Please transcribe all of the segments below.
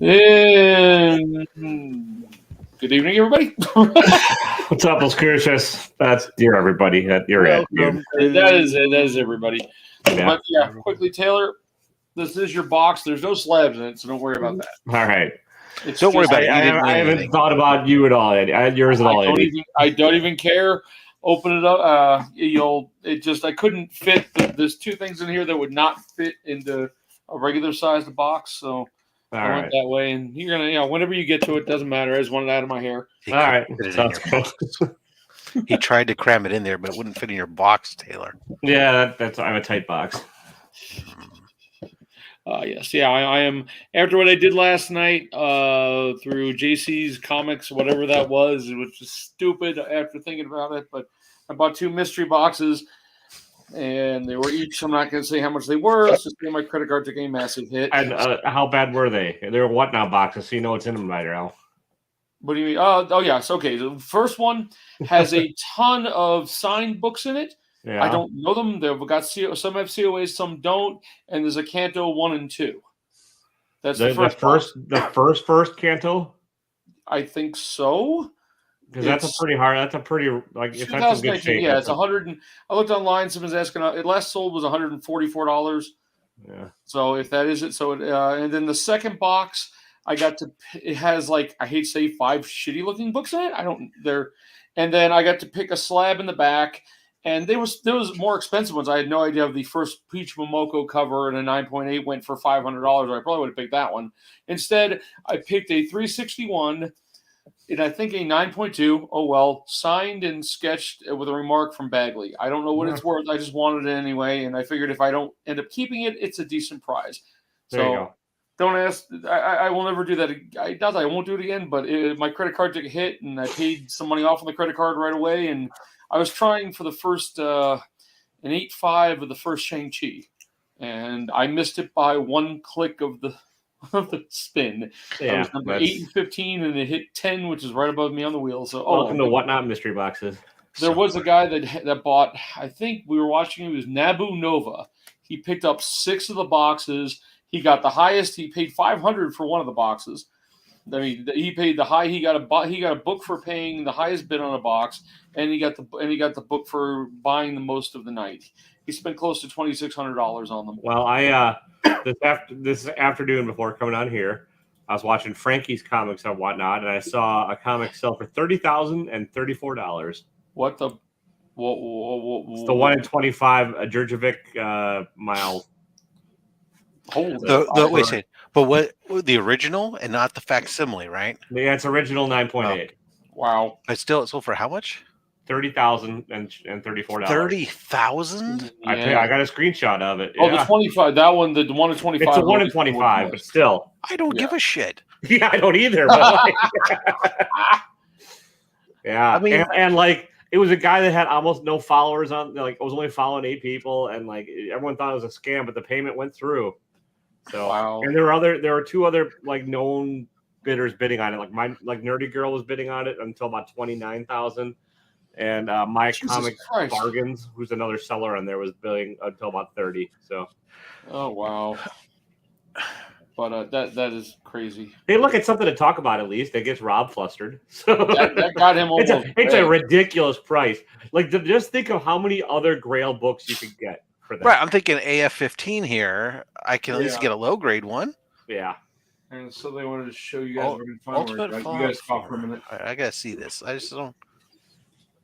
And good evening, everybody. What's up, Los Cruces? That's dear everybody. You're it, dude. That is it. That is everybody. Yeah. But yeah, quickly, Taylor. This is your box. There's no slabs in it, so don't worry about that. All right. Don't worry about it. I haven't thought about you at all, Eddie. Yours at all, Eddie. I don't even care. Open it up. I couldn't fit. There's two things in here that would not fit into a regular sized box, so I went that way. And you're gonna, whenever you get to it, doesn't matter. I just want it out of my hair. All right. He tried to cram it in there, but it wouldn't fit in your box, Taylor. Yeah, I'm a tight box. Yes, yeah, I am. After what I did last night through JC's Comics, whatever that was, it was just stupid after thinking about it. But I bought 2 mystery boxes, and they were each. I'm not going to say how much they were. It's just my credit card took a massive hit. And how bad were they? They were whatnot boxes, so you know what's in them right now. What do you mean? Oh, yes. Okay. The first one has a ton of signed books in it. Yeah. I don't know them. They've got some have COAs, some don't, and there's a Canto 1 and 2. That's the first Canto. I think so. Because that's a pretty hard. That's a pretty like. It's in good shape. Yeah, it's 100. I looked online. Someone's asking. It last sold was $144. Yeah. So if that is it, and then the second box, I got to. It has like I hate to say 5 shitty looking books in it. And then I got to pick a slab in the back. And there was more expensive ones. I had no idea of the first Peach Momoko cover and a 9.8 went for $500. I probably would have picked that one. Instead, I picked a 361 and I think a 9.2. Oh, well, signed and sketched with a remark from Bagley. I don't know what it's worth. I just wanted it anyway. And I figured if I don't end up keeping it, it's a decent prize. There you go. Don't ask. I will never do that. I won't do it again. But my credit card took a hit and I paid some money off on the credit card right away. And I was trying for the first an 8.5 of the first Shang-Chi, and I missed it by one click of the spin. Yeah, I was number 8 and 15, and it hit 10, which is right above me on the wheel. So, welcome to Whatnot Mystery Boxes. There was a guy that bought. I think we were watching. It was Nabu Nova. He picked up 6 of the boxes. He got the highest. He paid $500 for one of the boxes. I mean, he paid the high. He got a book for paying the highest bid on a box, and he got the book for buying the most of the night. He spent close to $2,600 on them. Well, this afternoon before coming on here, I was watching Frankie's Comics and whatnot, and I saw a comic sell for $30,000 and $34. What the? It's the 1 in 25 Djurjevic Miles. Wait a second. But what the original and not the facsimile, right? Yeah, it's original 9.8. Wow. But still, it sold for how much? $30,000 and $34. $30,000? Yeah. I got a screenshot of it. Oh, the 25. That one, the 1 in 25. It's a 1 in 25, but still. I don't give a shit. Yeah, I don't either. But yeah, I mean, and like it was a guy that had almost no followers on. Like, I was only following 8 people, and like everyone thought it was a scam, but the payment went through. So, wow. And there were 2 other like known bidders bidding on it. Like Nerdy Girl was bidding on it until about $29,000, and My Comic Bargains, who's another seller on there, was bidding until about $30,000. So, oh wow! But that is crazy. Hey, look, it's something to talk about at least. It gets Rob flustered. So that got him. It's a ridiculous price. Like, just think of how many other Grail books you could get. For that. Right, I'm thinking AF-15 here. I can at least get a low grade one. Yeah. And so they wanted to show you guys. You guys talk for a minute. I gotta see this. I just don't.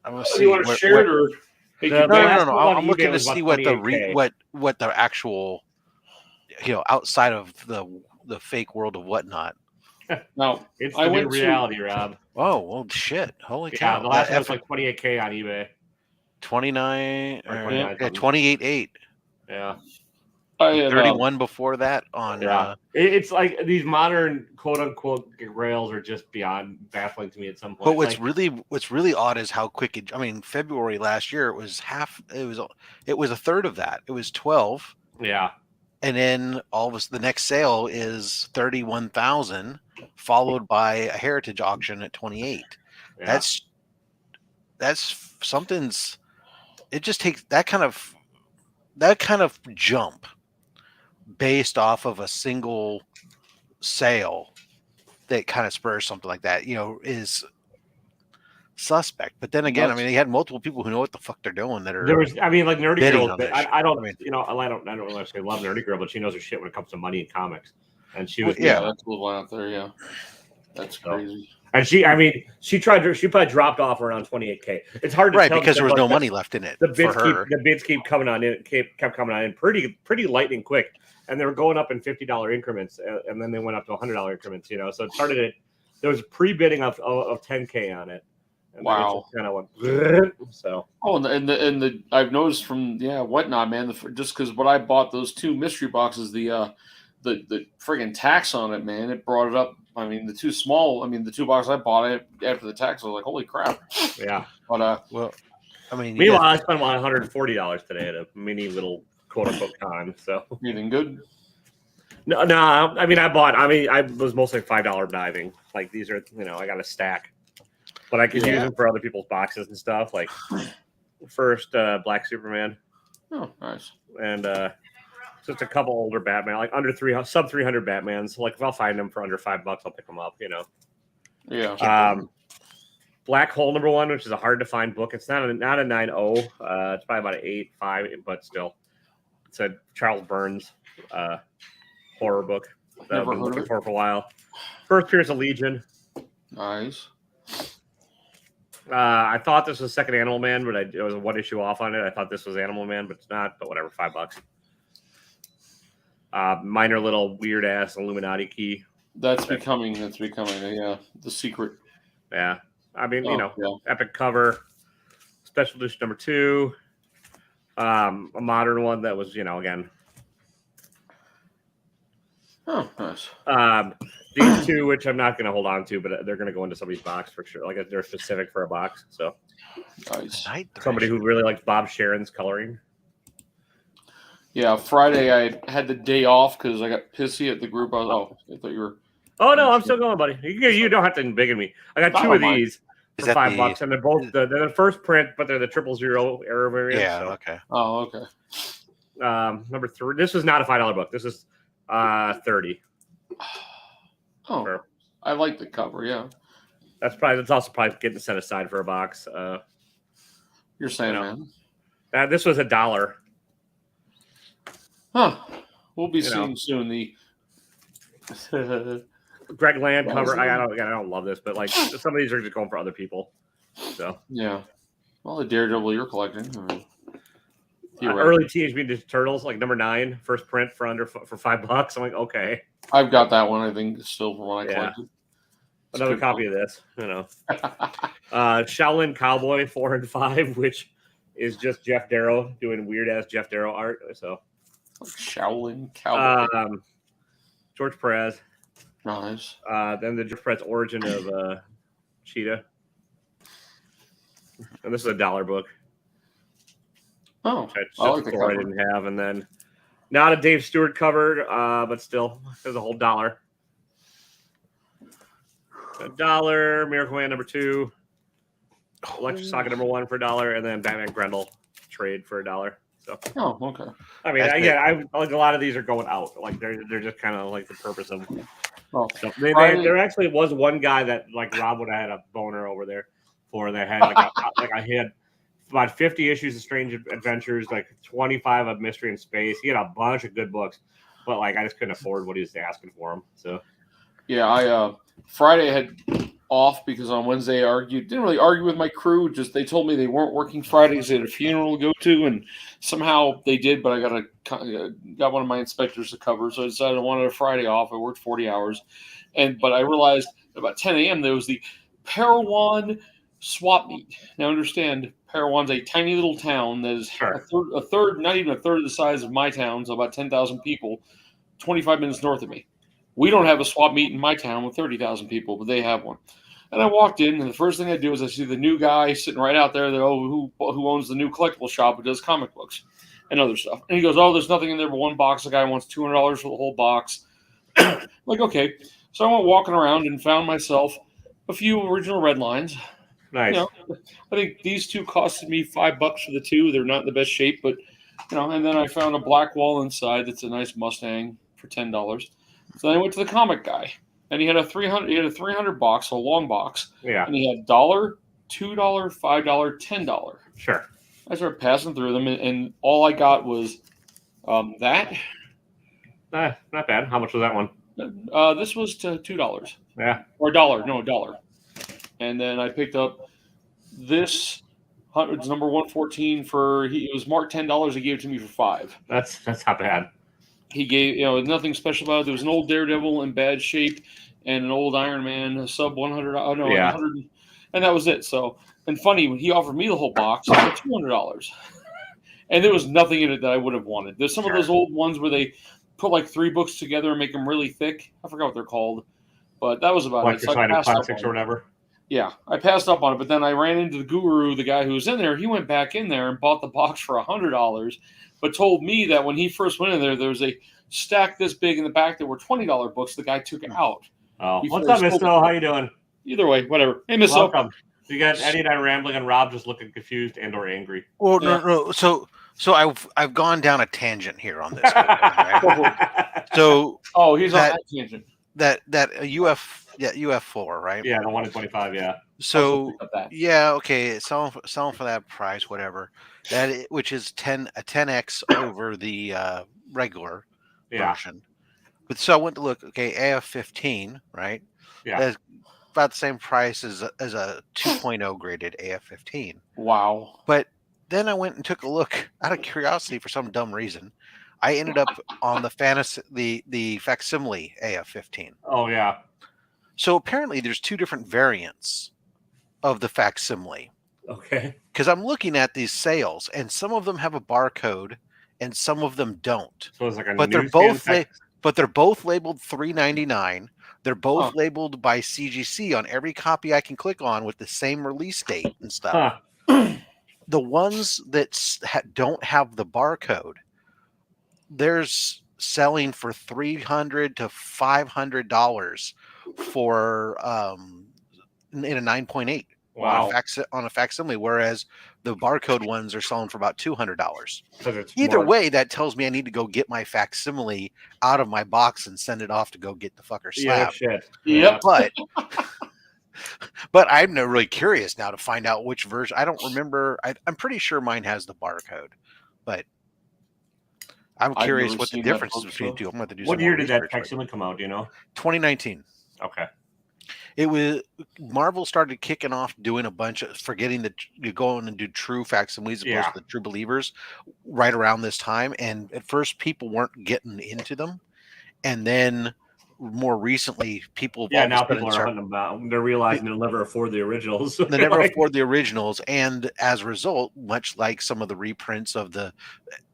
I want to see. Do you want to share it or? No. I'm looking to see what the actual, outside of the fake world of whatnot. No, it's the new reality, Rob. Oh well, shit! Holy cow! The last one was like $28,000 on eBay. 28.8. Yeah. 31 before that on. Yeah. It's like these modern quote unquote rails are just beyond baffling to me at some point. But what's really odd is how quick it. I mean, February last year it was half. It was a third of that. It was 12. Yeah. And then the next sale is 31,000, followed by a heritage auction at 28. Yeah. That's something's. It just takes that kind of jump based off of a single sale that kind of spurs something like that, is suspect. But then again, I mean, they had multiple people who know what the fuck they're doing that are. There was, I mean, like Nerdy Girl. I don't, I don't want to say love Nerdy Girl, but she knows her shit when it comes to money and comics. And she was, that's a little out there, yeah. That's crazy. And she probably dropped off around 28K. It's hard to tell because there was no money left in it. The bids keep coming on in, kept coming on in pretty lightning quick, and they were going up in $50 increments, and then they went up to $100 increments. So it started at there was a pre-bidding of 10K on it. And wow! Kind of went so. Oh, and the I've noticed from whatnot, man. Just because when I bought those 2 mystery boxes, the friggin' tax on it, man, it brought it up. I mean, the 2 boxes I bought after the tax, I was like, holy crap! Yeah, but well, I mean, meanwhile, I spent $140 today at a mini little quote unquote con. So anything good? No. I was mostly $5 diving. Like these are, I got a stack. But I could use them for other people's boxes and stuff. Like first Black Superman. Oh, nice. And just a couple older Batman, like sub 300 Batmans. Like if I'll find them for under $5, I'll pick them up. Yeah. Black Hole #1, which is a hard to find book. It's not a 9.0. It's probably about an 8.5, but still, it's a Charles Burns horror book that I've been looking for a while. First appearance of Legion. Nice. I thought this was second Animal Man, but it was 1 issue off on it. I thought this was Animal Man, but it's not. But whatever, $5. Minor little weird ass Illuminati key. That's becoming the secret. Yeah, I mean, epic cover, special edition #2, a modern one that was, again. Oh, nice. These 2, which I'm not going to hold on to, but they're going to go into somebody's box for sure. Like they're specific for a box. So, nice. Somebody who really likes Bob Sharon's coloring. Yeah, Friday I had the day off because I got pissy at the group. I thought you were. Oh no, I'm still going, buddy. You don't have to embiggen me. I got 2 of these for $5, and they're both they're the first print, but they're the 000 error variant. Yeah. So. Okay. Oh, okay. #3. This was not a $5 book. This is 30. Oh, sure. I like the cover. Yeah, that's also probably getting set aside for a box. You're saying, man? This was $1. Huh? We'll be seeing soon the Greg Land cover. I don't love this, but like some of these are just going for other people. So yeah. Well, the Daredevil you're collecting. Early Teenage Mutant Ninja Turtles, like #9, first print for $5. I'm like, okay. I've got that one. I think still from when I collected. Another copy of this. Shaolin Cowboy 4 and 5, which is just Jeff Darrow doing weird ass Jeff Darrow art. So Shaolin Cowboy. George Perez. Nice. Then the George Perez origin of Cheetah. And this is a $1 book. Oh, I like the cover. I didn't have, and then not a Dave Stewart cover, but still, there's a whole $1. $1, Miracle Man #2, Electric Saga #1 for $1, and then Batman Grendel trade for $1. So, okay. I mean, I like a lot of these are going out. Like they're just kind of like the purpose of. Oh, so there actually was one guy that like Rob would have had a boner over there for that had I had about 50 issues of Strange Adventures, like 25 of Mystery in Space. He had a bunch of good books, but like I just couldn't afford what he was asking for them. So yeah, I Friday I had off because on Wednesday I didn't really argue with my crew. Just they told me they weren't working Fridays. They had a funeral to go to, and somehow they did. But I got one of my inspectors to cover, so I decided I wanted a Friday off. I worked 40 hours, but I realized about 10 a.m. there was the Parowan swap meet. Now understand, Parowan's a tiny little town that is a third, not even a third of the size of my town, so about 10,000 people, 25 minutes north of me. We don't have a swap meet in my town with 30,000 people, but they have one. And I walked in, and the first thing I do is I see the new guy sitting right out there that who owns the new collectible shop who does comic books and other stuff. And he goes, "Oh, there's nothing in there but one box. The guy wants $200 for the whole box." Like, okay. So I went walking around and found myself a few original red lines. Nice. I think these 2 costed me $5 for the 2. They're not in the best shape, but and then I found a black wall inside that's a nice Mustang for $10. So then I went to the comic guy. and he had a 300. He had a 300 box, a long box. Yeah. And he had $1, $2, $5, $10. Sure. I started passing through them, and all I got was that. Not bad. How much was that one? This was to $2. Yeah. Or $1. No, $1. And then I picked up this. It's number 114 for it was marked $10. He gave it to me for $5. That's not bad. He gave nothing special about it. There was an old Daredevil in bad shape and an old Iron Man, a sub 100. Oh no, Yeah. 100, and that was it. So and funny when he offered me the whole box for $200, and there was nothing in it that I would have wanted. There's some of those old ones where they put like 3 books together and make them really thick. I forgot what they're called, but that was about like it. So plastics or whatever. Yeah, I passed up on it, but then I ran into the guru, the guy who was in there. He went back in there and bought the box for $100, but told me that when he first went in there was a stack this big in the back that were $20 books. The guy took it out. Oh, what's up, Miss Snow? How you doing? Either way, whatever. Hey, Miss Snow. Welcome. You got Eddie and I rambling, and Rob just looking confused and or angry. Well, no. So I've gone down a tangent here on this. Right? So he's on that tangent. That UF4, right? Yeah, the 1 in 25, yeah. So okay, sell them for that price, whatever. Which is a 10x over the regular version. But so I went to look. Okay, AF15, right? Yeah, that's about the same price as a 2.0 graded AF15. Wow. But then I went and took a look out of curiosity for some dumb reason. I ended up on the facsimile AF15. Oh yeah. So apparently there's 2 different variants of the facsimile. Okay. Because I'm looking at these sales, and some of them have a barcode, and some of them don't. So it's like a but they're both labeled $3.99. They're both labeled by CGC on every copy I can click on with the same release date and stuff. The ones that don't have the barcode, there's selling for $300 to $500 for in a 9.8. Wow. On a facsimile, whereas the barcode ones are selling for about $200. Either way, that tells me I need to go get my facsimile out of my box and send it off to go get the fucker slab. Yeah, shit. Yep. But I'm really curious now to find out which version. I don't remember. I'm pretty sure mine has the barcode, but I'm curious what the difference is between the two. I'm going to do. What year did that facsimile come out? Do you know? 2019. Okay. It was Marvel started kicking off doing a bunch of forgetting that you go in and do true facsimiles opposed to the true believers right around this time. And at first people weren't getting into them. And then more recently people now people are hunting them out. They're realizing they'll never afford the originals. They never afford the originals. And as a result, much like some of the reprints of the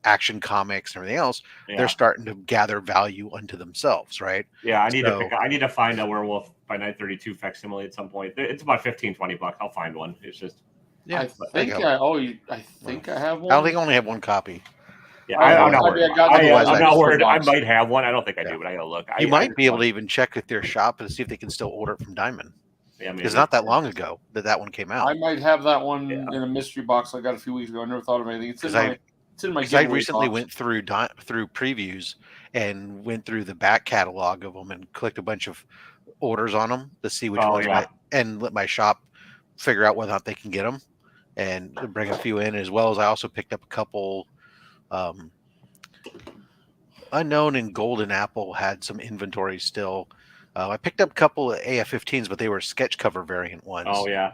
Action Comics and everything else, they're starting to gather value unto themselves, right? Yeah, I need to find a Werewolf by 932 facsimile at some point. It's about $15-$20. I'll find one. It's just I think I have one. I don't think I only have one copy. Yeah, I'm not worried. I might have one. I don't think I do, but I gotta look. You might be able to even check with their shop and see if they can still order it from Diamond. Yeah, because not that long ago that one came out. I might have that one in a mystery box I got a few weeks ago. I never thought of anything. It's in my I recently went through previews and went through the back catalog of them and clicked a bunch of orders on them to see which ones and let my shop figure out whether or not they can get them and bring a few in, as well as I also picked up a couple. Unknown and Golden Apple had some inventory still. I picked up a couple of AF-15s, but they were sketch cover variant ones. Oh yeah.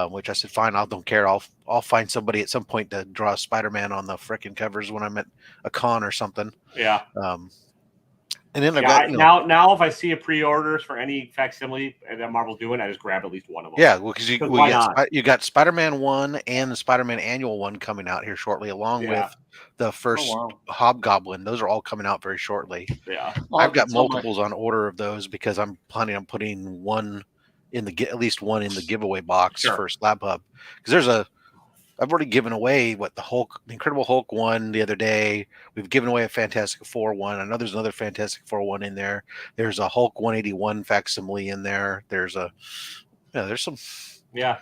Which I said, fine, I don't care. I'll find somebody at some point to draw Spider-Man on the frickin' covers when I'm at a con or something. Yeah. And then now if I see a pre-orders for any facsimile that Marvel's doing, I just grab at least one of them. Yeah, well, because you got Spider-Man 1 and the Spider-Man Annual 1 coming out here shortly, along with the first Hobgoblin. Those are all coming out very shortly. Yeah, I've got multiples on order of those because I'm planning on putting at least one in the giveaway box for Slab Hub, because I've already given away the Incredible Hulk one the other day. We've given away a Fantastic Four one. I know there's another Fantastic Four one in there. There's a Hulk 181 facsimile in there. There's some. Yeah.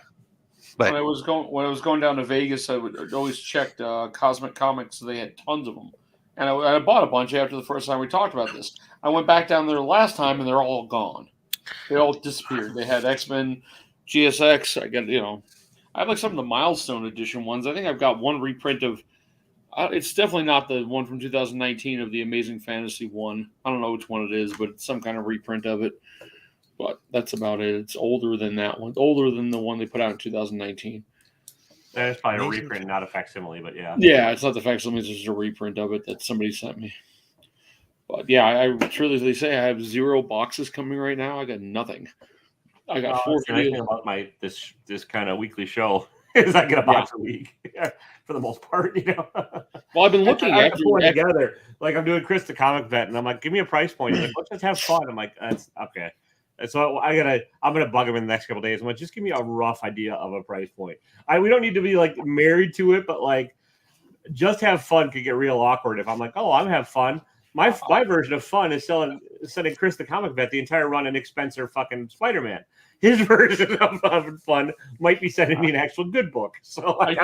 But when I was going down to Vegas, I would always check Cosmic Comics. They had tons of them, and I bought a bunch after the first time we talked about this. I went back down there last time, and they're all gone. They all disappeared. They had X-Men, GSX. I got I have like some of the milestone edition ones. I think I've got one reprint of. It's definitely not the one from 2019 of the Amazing Fantasy one. I don't know which one it is, but it's some kind of reprint of it. But that's about it. It's older than that one. It's older than the one they put out in 2019. It's probably a reprint, not a facsimile, but yeah. Yeah, it's not the facsimile. It's just a reprint of it that somebody sent me. But yeah, I truly say I have 0 boxes coming right now. I got nothing. I got 4 videos. About this kind of weekly show is I get a box a week for the most part, Well, I've been looking at pulling together. Like I'm doing Chris the Comic Vet, and I'm like, give me a price point. He's like, let's just have fun. I'm like, that's okay. And so I'm gonna bug him in the next couple of days. I'm like, just give me a rough idea of a price point. We don't need to be like married to it, but like just have fun could get real awkward if I'm like, oh, I'm have fun. My version of fun is sending Chris the Comic Vet the entire run of Nick Spencer fucking Spider-Man. His version of having fun might be sending me an actual good book. So I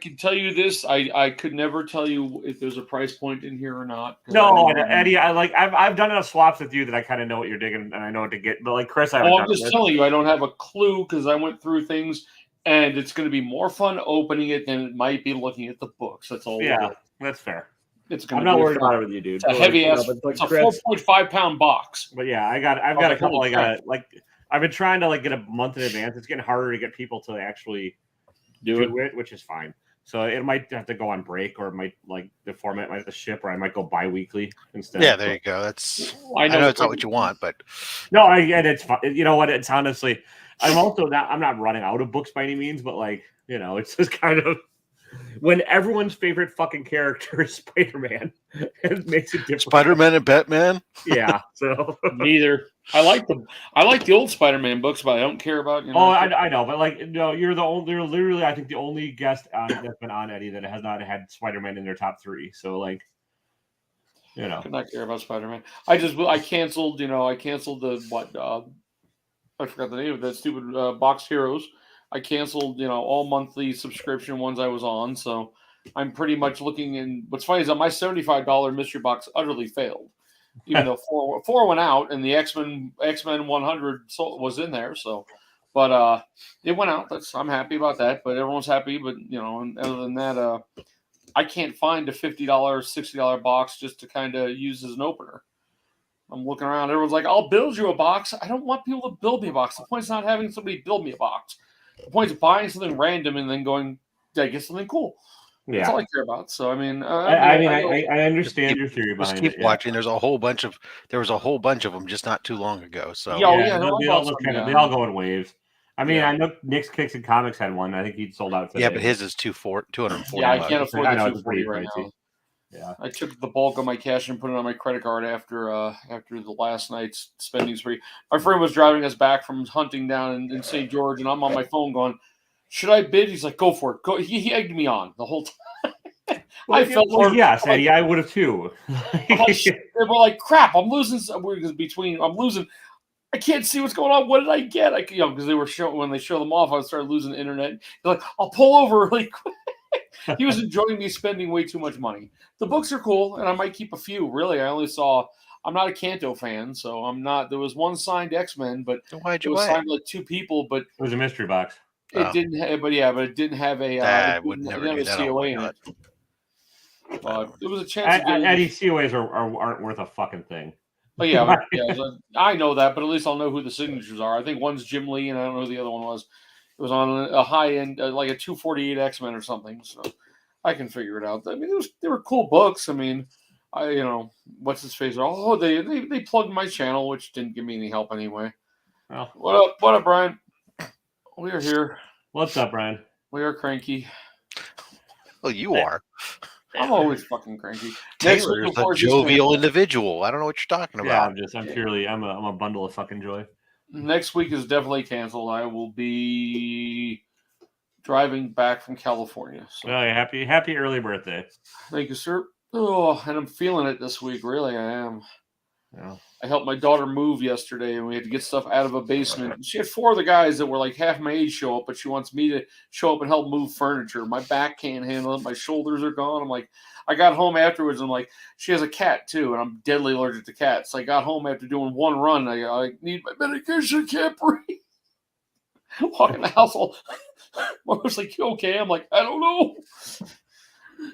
can tell you this: I could never tell you if there's a price point in here or not. No, Eddie, I've done enough swaps with you that I kind of know what you're digging and I know what to get. But like Chris, I'm just telling you, I don't have a clue because I went through things, and it's going to be more fun opening it than it might be looking at the books. That's all. Yeah, that's fair. I'm not worried about it with you, dude. It's a heavy ass. It's a 4.5 pound box. But yeah, I've got a couple. I've been trying to get a month in advance. It's getting harder to get people to actually do it, which is fine. So it might have to go on break, or it might the format might have to ship, or I might go bi-weekly instead. Yeah, there you go. That's I know it's not what you want, but no, and it's fun. You know what? It's honestly, I'm not running out of books by any means, but it's just kind of. When everyone's favorite fucking character is Spider-Man, it makes it different. Spider-Man and Batman? Yeah. So neither. I like the old Spider-Man books, but I don't care about I know, but you're literally I think the only guest that's been on Eddie that has not had Spider-Man in their top 3. So I could not care about Spider-Man. I canceled the I forgot the name of that stupid Box Heroes. I canceled, all monthly subscription ones I was on, so I'm pretty much looking. And what's funny is that my $75 mystery box utterly failed, even though four went out and the X-Men 100 was in there. So, but it went out. I'm happy about that. But everyone's happy. But and other than that, I can't find a $50, $60 box just to kind of use as an opener. I'm looking around. Everyone's like, "I'll build you a box." I don't want people to build me a box. The point's not having somebody build me a box. The point is buying something random and then going, "Did I get something cool?" Yeah. That's all I care about. So I understand your theory behind it. Just keep watching. There was a whole bunch of them just not too long ago. So they all go in waves. I know Nick's Kicks and Comics had one. I think he sold out today. Yeah, but his is $240. Yeah, I can't afford the $240 right now. Yeah, I took the bulk of my cash and put it on my credit card after the last night's spending spree. My friend was driving us back from hunting down in St. George, and I'm on my phone going, "Should I bid?" He's like, "Go for it." Go. He egged me on the whole time. Yes, Eddie, I would have too. They were like, "Crap! I'm losing. I'm losing. I can't see what's going on. What did I get?" Because they were when they show them off, I started losing the internet. They're like, "I'll pull over really quick." He was enjoying me spending way too much money. The books are cool, and I might keep a few. Really, I'm not a Kanto fan, so I'm not. There was one signed X-Men, but it was signed like 2 people. But it was a mystery box. It didn't have, but it didn't have a. I would never do that. COA in it. It was a chance. Eddie, COAs aren't worth a fucking thing. Oh yeah, I know that, but at least I'll know who the signatures are. I think one's Jim Lee, and I don't know who the other one was. It was on a high end, like a 248 X-Men or something. So I can figure it out. I mean, they were cool books. I mean, what's his face? Oh, they plugged my channel, which didn't give me any help anyway. Well, what up, Brian? We are here. What's up, Brian? We are cranky. Well, you are. I'm always fucking cranky. Taylor's a jovial individual. I don't know what you're talking about. Yeah, I'm a bundle of fucking joy. Next week is definitely canceled. I will be driving back from California. So. Oh, happy early birthday. Thank you, sir. Oh, and I'm feeling it this week. Really, I am. Yeah. I helped my daughter move yesterday, and we had to get stuff out of a basement. She had 4 other guys that were like half my age show up, but she wants me to show up and help move furniture. My back can't handle it. My shoulders are gone. I'm like, I got home afterwards. I'm like, she has a cat too, and I'm deadly allergic to cats. So I got home after doing one run. I need my medication. I can't breathe. Walking the house all. Mother's like, you okay? I'm like, I don't know.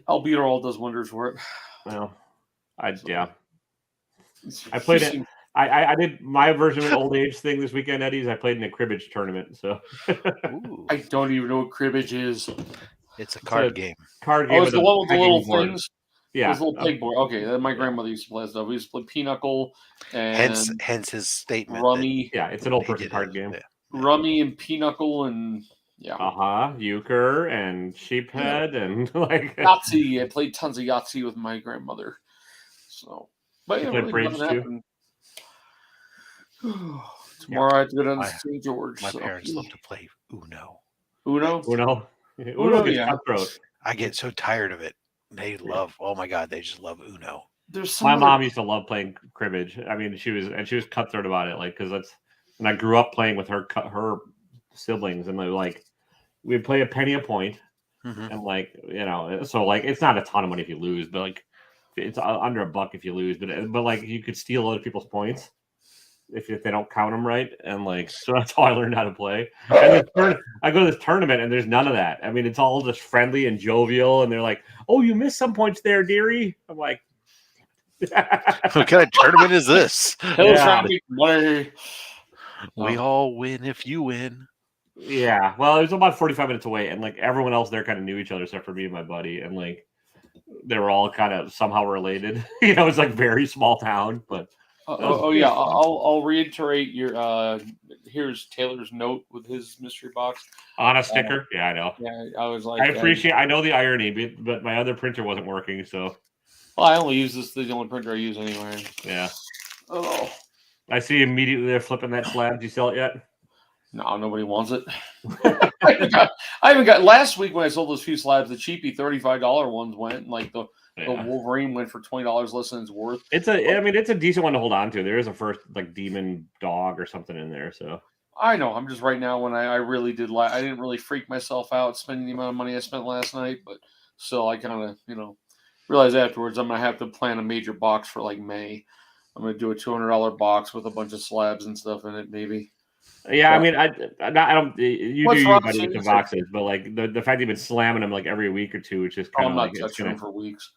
Albuterol does wonders for it. Well, I played it. I did my version of an old age thing this weekend, Eddie's. I played in a cribbage tournament. So I don't even know what cribbage is. It's a card game. Card game. Oh, it's the one with the little things. Yeah, those little peg board. Okay, my grandmother used to play stuff. We used to play pinochle and hence his statement. Rummy. Yeah, it's an old person card game. Yeah. Rummy and pinochle and euchre and sheephead and like Yahtzee. I played tons of Yahtzee with my grandmother. So, but yeah, really bridge too. Tomorrow I have to go down to St. George. My parents love to play Uno. Uno, yeah. Cutthroat. I get so tired of it. They love. Oh my god, they just love Uno. My mom used to love playing cribbage. I mean, she was cutthroat about it, like because that's. And I grew up playing with her siblings, and we'd play a penny a point, and so like it's not a ton of money if you lose, but like it's under $1 if you lose, but like you could steal other people's points if they don't count them right, and like so that's how I learned how to play. And I go to this tournament, and there's none of that. I mean, it's all just friendly and jovial, and they're like, "Oh, you missed some points there, dearie." I'm like. What kind of tournament is this? We all win if you win. Yeah, well, it was about 45 minutes away, and like everyone else there kind of knew each other except for me and my buddy, and like they were all kind of somehow related. It's like very small town, but yeah, I'll reiterate your. Here's Taylor's note with his mystery box on a sticker. Yeah, I know. Yeah, I was like, I appreciate. I know the irony, but my other printer wasn't working, so. Well, I only use this. The only printer I use anyway. Yeah. Oh. I see immediately they're flipping that slab. Did you sell it yet? No, nobody wants it. I haven't got last week when I sold those few slabs, the cheapy $35 ones went, and like the Wolverine went for $20 less than it's worth. It's a decent one to hold on to. There is a first like demon dog or something in there, so I know. I'm just right now when I really did I didn't really freak myself out spending the amount of money I spent last night, but still I kind of realized afterwards I'm gonna have to plan a major box for like May. I'm gonna do a $200 box with a bunch of slabs and stuff in it, maybe. Yeah, I mean, I don't. You do your buddy with the boxes, but like the fact you've been slamming them like every week or two, it's just kind of like I'm not touching them for weeks.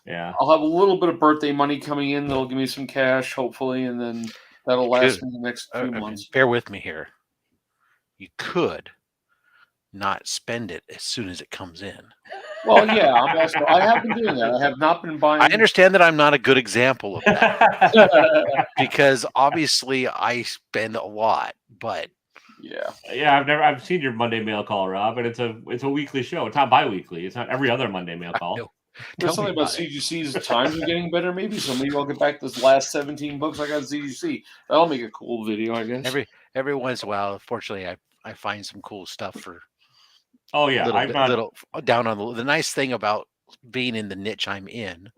Yeah, I'll have a little bit of birthday money coming in that'll give me some cash, hopefully, and then that'll last me the next few months. Bear with me here. You could not spend it as soon as it comes in. Well, yeah, I have been doing that. I have not been buying. I understand that I'm not a good example of that because obviously I spend a lot, but yeah, I've seen your Monday mail call, Rob, and it's a weekly show. It's not bi-weekly. It's not every other Monday mail call. There's something about CGC's times are getting better, maybe. So maybe I'll get back this last 17 books I got at CGC. That'll make a cool video, I guess. Every once in a while, fortunately, I find some cool stuff for. Oh yeah, little down on the nice thing about being in the niche I'm in.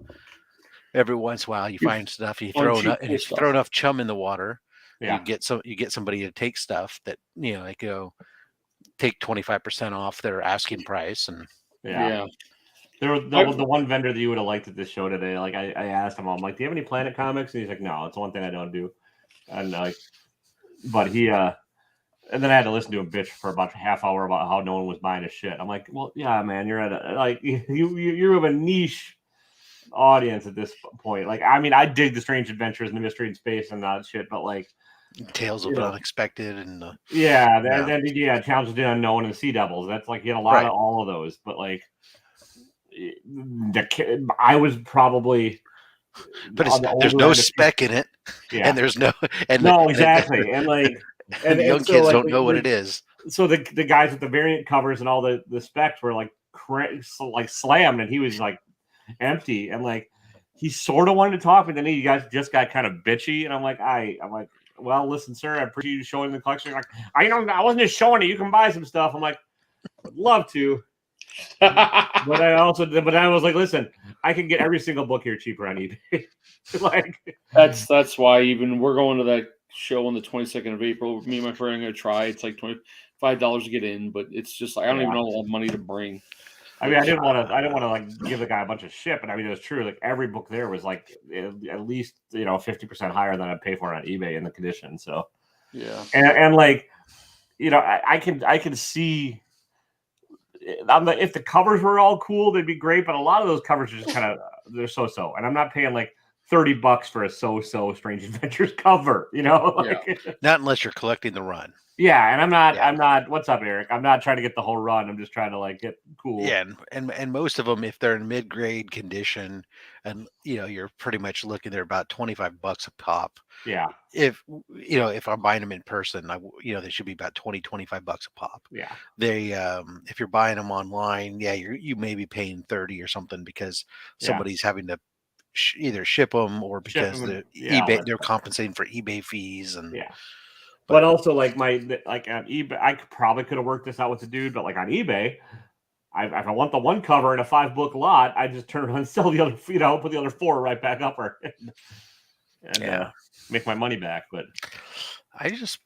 Every once in a while, you find stuff. You throw enough chum in the water. Yeah. You get somebody to take stuff that take 25% off their asking price, and yeah. There was the one vendor that you would have liked at this show today. Like I asked him, I'm like, "Do you have any Planet Comics?" And he's like, "No, it's the one thing I don't do." And but he and then I had to listen to him bitch for about a half hour about how no one was buying his shit. I'm like, well, yeah, man, you're at you have a niche audience at this point. Like, I mean, I dig the Strange Adventures and the Mystery in Space and that shit, but like Tales of the Unexpected and Challenge of the Unknown and Sea Devils. That's like you had a lot of all of those, but like I was probably. But there's no spec in it, and there's no exactly, and like. And the young kids don't know what it is. So the guys with the variant covers and all the specs were like slammed, and he was like empty, and like he sort of wanted to talk, but then you guys just got kind of bitchy, and I'm like, well, listen, sir, I appreciate you showing the collection. Like, I wasn't just showing it. You can buy some stuff. I'm like, I'd love to. But I was like, listen, I can get every single book here cheaper on eBay. Like that's why even we're going to that show on the 22nd of April. Me and my friend are gonna try. It's like $25 to get in, but it's just like I don't even know what money to bring. I mean, I didn't want to like give the guy a bunch of shit, but I mean, it was true. Like every book there was like at least 50% higher than I'd pay for it on eBay in the condition. So yeah, and like I can see. If the covers were all cool, they'd be great. But a lot of those covers are just kind of they're so. And I'm not paying like $30 for a so Strange Adventures cover. Not unless you're collecting the run. Yeah, and I'm not. What's up, Eric? I'm not trying to get the whole run. I'm just trying to like get cool. Yeah, and most of them, if they're in mid-grade condition, and you're pretty much looking, they're about $25 a pop. Yeah. If I'm buying them in person, they should be about $25 a pop. Yeah. They if you're buying them online, you may be paying 30 or something because somebody's having to either ship them or because they're compensating for eBay fees and But also like on eBay, I probably could have worked this out with the dude, but like on eBay, if I want the one cover in a 5-book lot, I just turn around and sell the other, put the other 4 right back up and make my money back. But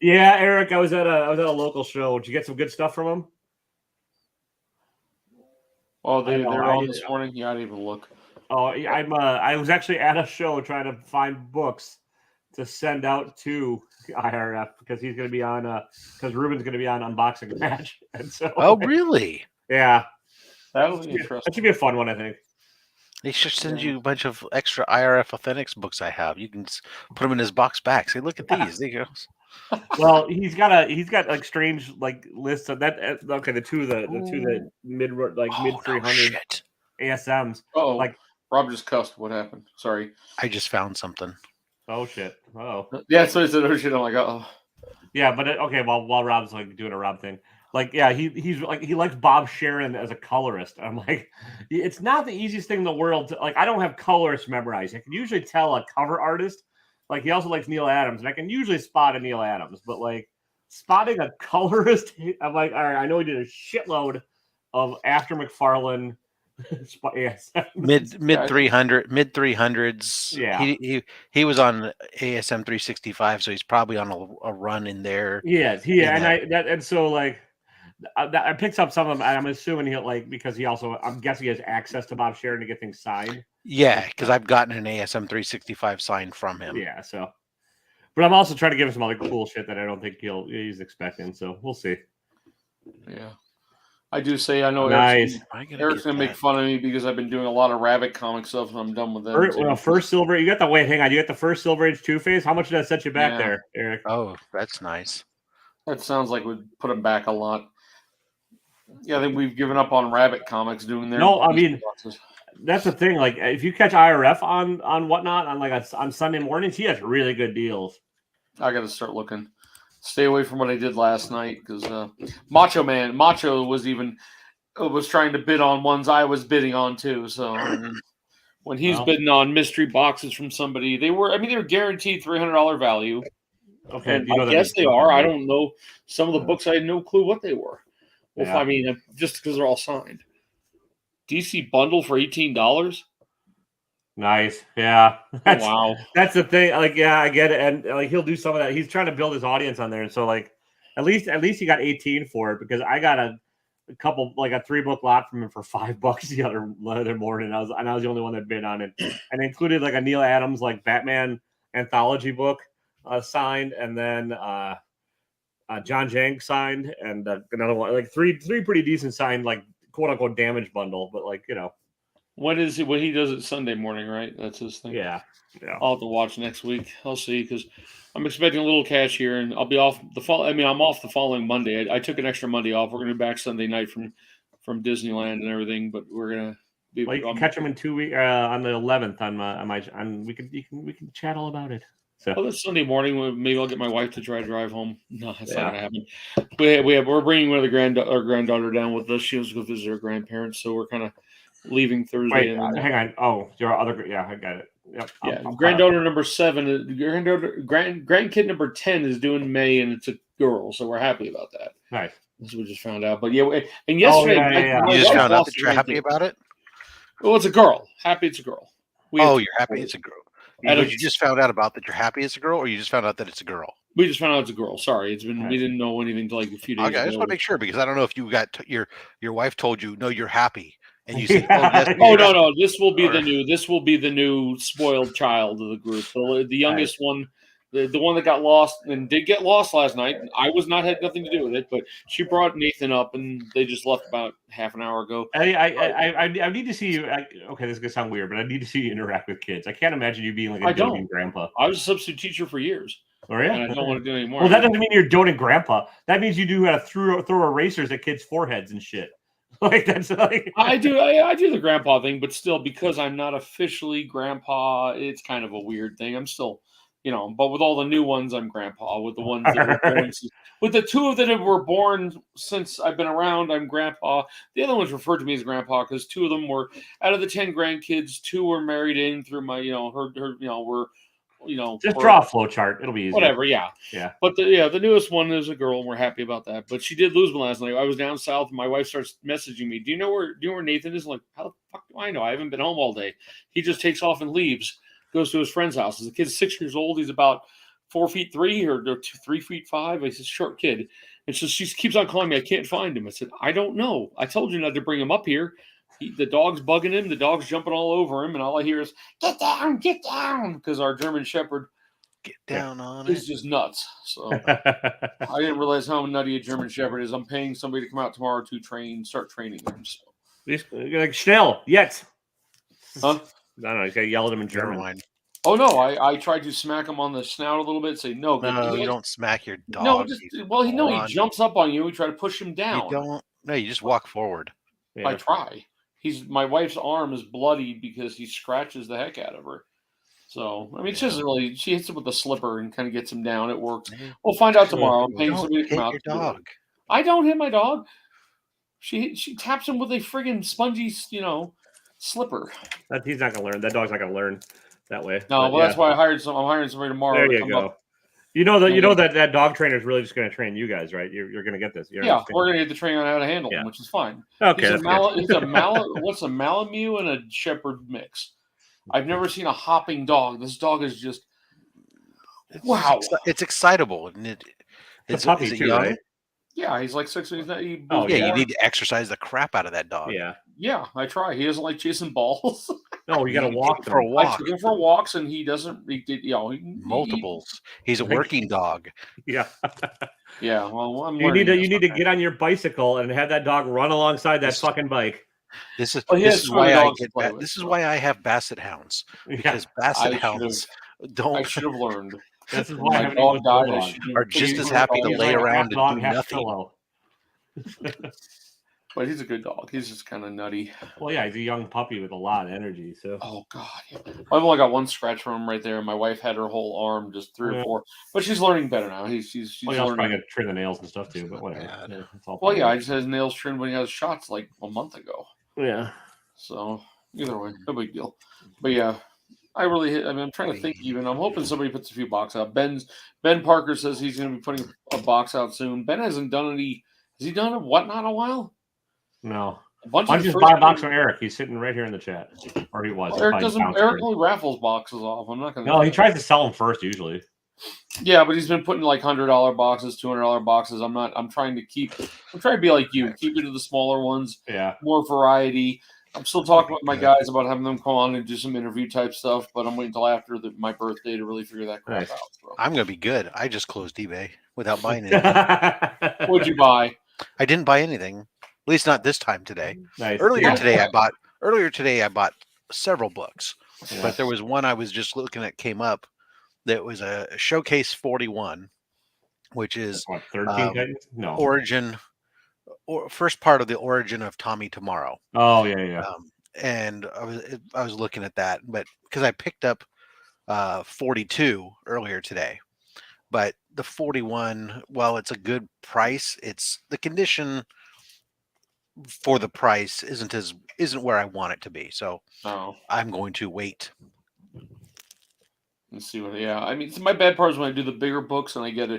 Eric, I was at a local show. Did you get some good stuff from them? Oh, they're on this morning. Yeah, I didn't even look. Oh, I was actually at a show trying to find books to send out to IRF because he's going to be on because Ruben's going to be on Unboxing Match. And so really? Yeah. That'll be interesting. That should be a fun one, I think. They should send you a bunch of extra IRF Authentics books I have. You can just put them in his box back. Say, look at these. There you go. Well, he's got like strange like lists of that. Okay, the two that mid 300 ASMs. Oh, like Rob just cussed. What happened? Sorry. I just found something. Oh shit! Oh yeah. So he said, "Oh shit!" I'm like, "Oh." Yeah, but okay. While Rob's like doing a Rob thing, like he's like he likes Bob Sharon as a colorist. I'm like, it's not the easiest thing in the world to like. I don't have colorists memorized. I can usually tell a cover artist. Like he also likes Neil Adams, and I can usually spot a Neil Adams. But like spotting a colorist, I'm like, all right, I know he did a shitload of after McFarlane. mid 300s. Yeah, he was on ASM 365, so he's probably on a run in there. Yeah, and so like I picked up some of them. I'm assuming he'll like because I'm guessing he has access to Bob Sharon to get things signed. Yeah, because I've gotten an ASM 365 signed from him. Yeah, so but I'm also trying to give him some other cool shit that I don't think he's expecting. So we'll see. Yeah. I do say I know nice. Eric's gonna make fun of me because I've been doing a lot of Rabbit comic stuff and I'm done with that. First Silver, you got the hang on, you got the first Silver Age Two-Face. How much did that set you back there, Eric? Oh, that's nice. That sounds like we'd put him back a lot. Yeah, I think we've given up on Rabbit comics doing their. No, I mean that's the thing. Like if you catch IRF on whatnot on Sunday mornings, he has really good deals. I got to start looking. Stay away from what I did last night because Macho was trying to bid on ones I was bidding on too. So when he's bidding on mystery boxes from somebody, they were guaranteed $300 value. Okay, I guess they are. I don't know. Some of the books I had no clue what they were. Well, yeah. I mean, just because they're all signed. DC bundle for $18. Nice, yeah. Wow, that's the thing. Like, yeah, I get it, and like he'll do some of that. He's trying to build his audience on there, and so like, at least he got 18 for it because I got a couple like a 3-book lot from him for $5 the other morning. I was the only one that bid on it, and included like a Neil Adams like Batman anthology book signed, and then John Jank signed, and another one like three pretty decent signed like quote unquote damage bundle, but like What is it? What he does it Sunday morning, right? That's his thing. Yeah. I'll have to watch next week. I'll see because I'm expecting a little cash here, and I'll be off the fall. I mean, I'm off the following Monday. I took an extra Monday off. We're going to be back Sunday night from Disneyland and everything, but we're going to be. Well, you can catch them in 2 weeks on the 11th on we can chat all about it. So. Oh, that's Sunday morning. Maybe I'll get my wife to try to drive home. No, that's not gonna happen. We're bringing our granddaughter down with us. She was going to visit her grandparents, so we're kind of leaving Thursday. Wait, hang on. Oh, your other. Yeah, I got it. Yep. Yeah, granddaughter number 7. Grandkid number 10 is doing May, and it's a girl, so we're happy about that. Nice. This we just found out. But yeah, and yesterday, you just found out that you're happy about it. Well, it's a girl. Happy it's a girl. You're happy it's a girl. But you just found out about that you're happy it's a girl, or you just found out that it's a girl? We just found out it's a girl. Sorry, it's been we didn't know anything until like a few days ago. I just want to make sure because I don't know if you got your wife told you no, you're happy, and you said, "Oh yes." No, this will be the new. This will be the new spoiled child of the group. The youngest one. The one that got lost and did get lost last night. I had nothing to do with it, but she brought Nathan up, and they just left about half an hour ago. I need to see you. Okay, this is gonna sound weird, but I need to see you interact with kids. I can't imagine you being like a doting grandpa. I was a substitute teacher for years. Oh yeah, and I don't want to do it anymore. Well, that doesn't mean you're doting grandpa. That means you do how to throw erasers at kids' foreheads and shit. Like that's like I do the grandpa thing, but still, because I'm not officially grandpa, it's kind of a weird thing. I'm still. But with all the new ones, I'm grandpa. With the ones that were born, with the two that were born since I've been around, I'm grandpa. The other ones referred to me as grandpa because two of them were out of the 10 grandkids. 2 were married in through my, just draw a flow chart. It'll be easy. Whatever, yeah. But the newest one is a girl, and we're happy about that. But she did lose me last night. I was down south, and my wife starts messaging me. Do you know where Nathan is? I'm like, how the fuck do I know? I haven't been home all day. He just takes off and leaves. Goes to his friend's house. The kid's 6 years old. He's about 4'3" or 3'5". He's a short kid. And so she keeps on calling me. I can't find him. I said, I don't know. I told you not to bring him up here. The dog's bugging him. The dog's jumping all over him. And all I hear is, get down. Because our German Shepherd is just nuts. So I didn't realize how nutty a German Shepherd is. I'm paying somebody to come out tomorrow to start training him. So. Like Schnell, yet. Huh? I don't know. You got to yell at him in German. Oh no! I tried to smack him on the snout a little bit. Say no. No, you don't smack your dog. No, he jumps up on you. We try to push him down. You don't. No, you just walk forward. Yeah. I try. My wife's arm is bloody because he scratches the heck out of her. So I mean, it's just really. She hits him with a slipper and kind of gets him down. It works. We'll find out tomorrow. I'm paying somebody to come out. Your dog. I don't hit my dog. She taps him with a friggin' spongy, slipper. He's not gonna learn. That dog's not gonna learn that way. No, that's why I'm hiring somebody tomorrow. There you go. Up. You know that dog trainer is really just gonna train you guys, right? You're gonna get this. Yeah, we're gonna get the training on how to handle him, which is fine. Okay. He's a what's a Malamute and a Shepherd mix. I've never seen a hopping dog. This dog is just wow. It's excitable, and it's a puppy too, right? Yeah, he's like 6. You need to exercise the crap out of that dog. Yeah, I try. He doesn't like chasing balls. No, you got to walk for a walk. I took him for walks, and he doesn't. Multiples. He's a working dog. Yeah. Yeah. Well, you need to get on your bicycle and have that dog run alongside that fucking bike. This is why I have Basset Hounds, because Basset Hounds don't. I should have learned. This is why my dog died. Are just as happy to lay around and do nothing. But he's a good dog. He's just kind of nutty. Well, yeah, he's a young puppy with a lot of energy. So. Oh God, yeah. I've only got one scratch from him right there. My wife had her whole arm, just 3 or 4. But she's learning better now. She's learning. Probably got to trim the nails and stuff too. But whatever. I just had his nails trimmed when he got shots like a month ago. Yeah. So either way, no big deal. But yeah. I'm trying to think even. I'm hoping somebody puts a few boxes out. Ben Parker says he's going to be putting a box out soon. Ben hasn't done any. Has he done a whatnot in a while? No. Why don't you just buy a box from Eric? He's sitting right here in the chat. Or he was. Eric only raffles boxes off. I'm not going to. No, he tries to sell them first usually. Yeah, but he's been putting like $100 boxes, $200 boxes. I'm trying to be like you. Keep it to the smaller ones. Yeah. More variety. I'm still talking with my guys about having them come on and do some interview type stuff, but I'm waiting until after my birthday to really figure that crap out. So. I'm going to be good. I just closed eBay without buying anything. What'd you buy? I didn't buy anything. At least not this time today. Nice. Earlier today I bought several books, but there was one I was just looking at came up that was a Showcase 41, which is 13 Origin. Or first part of the origin of Tommy Tomorrow. Oh yeah. And I was looking at that, but because I picked up 42 earlier today, but the 41, well, it's a good price. It's the condition for the price isn't where I want it to be. So I'm going to wait. Let's see I mean, my bad part is when I do the bigger books and I get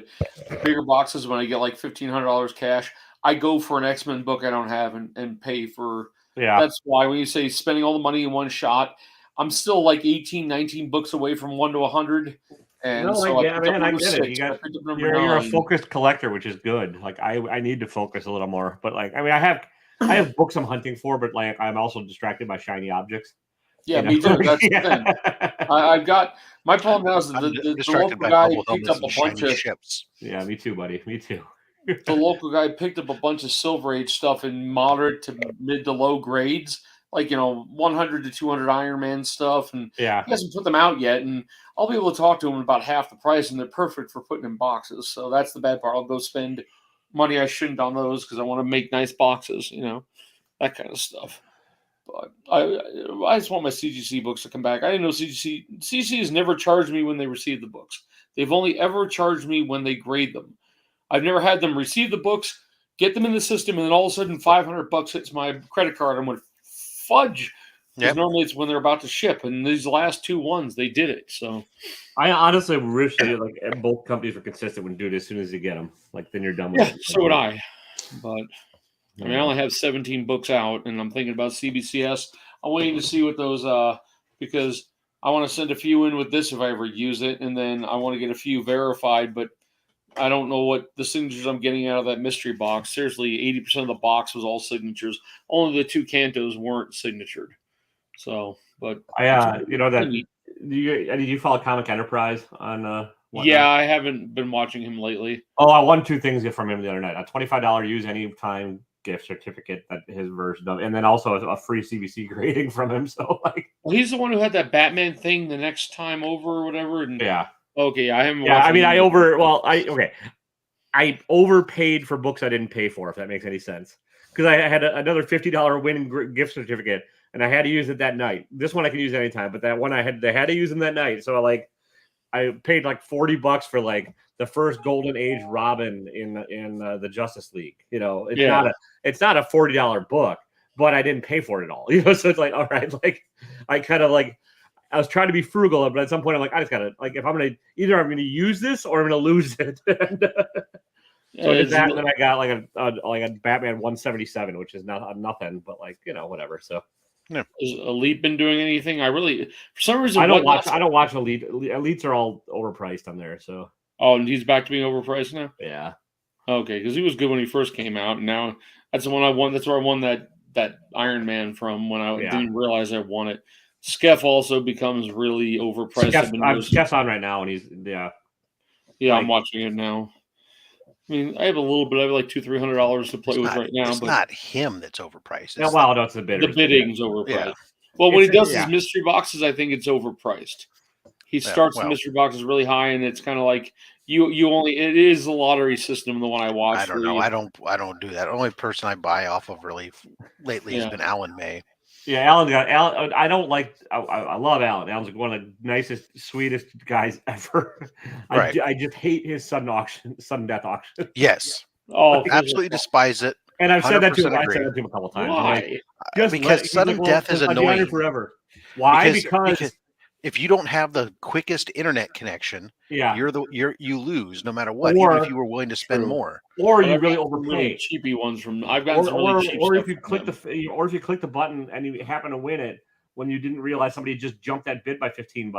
bigger boxes when I get like $1,500 cash. I go for an X-Men book I don't have and pay for. Yeah. That's why when you say spending all the money in one shot, I'm still like 18, 19 books away from 1 to 100. And so I picked up number 6. You got, I picked up number you're 9. a focused collector, which is good. Like I need to focus a little more. But like, I mean, I have books I'm hunting for, but like I'm also distracted by shiny objects. Yeah, me too. That's the thing. I've got my problem now is the local guy picked up a bunch of ships. Yeah, me too, buddy. Me too. The local guy picked up a bunch of Silver Age stuff in moderate to mid to low grades, like 100 to 200 Iron Man stuff, and he hasn't put them out yet. And I'll be able to talk to him about half the price, and they're perfect for putting in boxes. So that's the bad part. I'll go spend money I shouldn't on those because I want to make nice boxes, that kind of stuff. But I just want my CGC books to come back. I didn't know CGC has never charged me when they receive the books. They've only ever charged me when they grade them. I've never had them receive the books, get them in the system, and then all of a sudden $500 hits my credit card. I'm going, fudge. Because normally it's when they're about to ship, and these last 2 ones they did it. So I honestly wish that both companies were consistent and do it as soon as you get them. Like then you're done with it. So would I. But I only have 17 books out, and I'm thinking about CBCS. I'm waiting to see what those because I want to send a few in with this if I ever use it, and then I want to get a few verified, but I don't know what the signatures I'm getting out of that mystery box. Seriously, 80% of the box was all signatures. Only the 2 cantos weren't signatured. So, but did you follow Comic Enterprise on? Yeah, I haven't been watching him lately. Oh, I won 2 things from him the other night: a $25 use anytime gift certificate that his version of, and then also a free CBC grading from him. So he's the one who had that Batman thing the next time over or whatever. And okay, I haven't. Yeah, I mean, I overpaid for books I didn't pay for. If that makes any sense, because I had another $50 win gift certificate, and I had to use it that night. This one I can use anytime, but that one they had to use them that night. So I paid like $40 for like the first Golden Age Robin in the Justice League. It's not a $40 book, but I didn't pay for it at all. So it's like, all right, like I kind of like I was trying to be frugal, but at some point I'm like, I just gotta if I'm gonna use this or I'm gonna lose it. So I did that, and then I got like a Batman 177, which is not nothing, but whatever. So. Yeah. Has Elite been doing anything? For some reason I don't watch Elite. Elites are all overpriced on there. So and he's back to being overpriced now. Yeah. Okay, because he was good when he first came out, and now that's the one I won. That's where I won that Iron Man from when I didn't realize I won it. Skeff also becomes really overpriced. Skeff's on right now, and he's I'm watching it now. I mean, I have a little bit. I have like $200-300 to play with right now. It's not him that's overpriced. It's the bidder. The bidding's overpriced. Yeah. Well, when he does his mystery boxes, I think it's overpriced. He starts the mystery boxes really high, and it's kind of like you only. It is a lottery system. The one I watched. I don't know. I don't do that. The only person I buy off of really lately has been Alan May. Yeah, Alan. I don't like. I love Alan. Alan's one of the nicest, sweetest guys ever. Right. I just hate his sudden death auction. Yes. Oh, absolutely despise it. And I've said that to him. I said that to him a couple times. Why? Because sudden death is annoying forever. Why? Because if you don't have the quickest internet connection, you lose no matter what, even if you were willing to spend more. Or you really overpay. Really cheapy ones from I've got some really cheap or if you click the button and you happen to win it when you didn't realize somebody just jumped that bid by $15.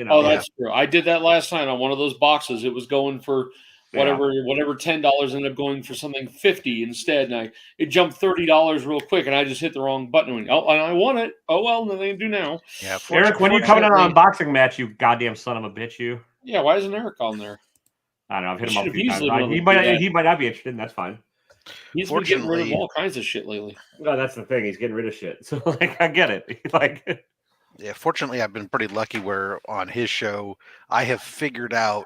Oh, that's true. I did that last night on one of those boxes. It was going for whatever $10 ended up going for something $50 instead, and it jumped $30 real quick, and I just hit the wrong button. And I won it. Oh well, nothing to do now. Yeah, Eric, when are you coming on an unboxing match? You goddamn son of a bitch! You. Yeah, why isn't Eric on there? I don't know. I've hit him up a few times. He might not be interested, and that's fine. He's been getting rid of all kinds of shit lately. No, that's the thing. He's getting rid of shit. So I get it. Yeah, fortunately, I've been pretty lucky where on his show I have figured out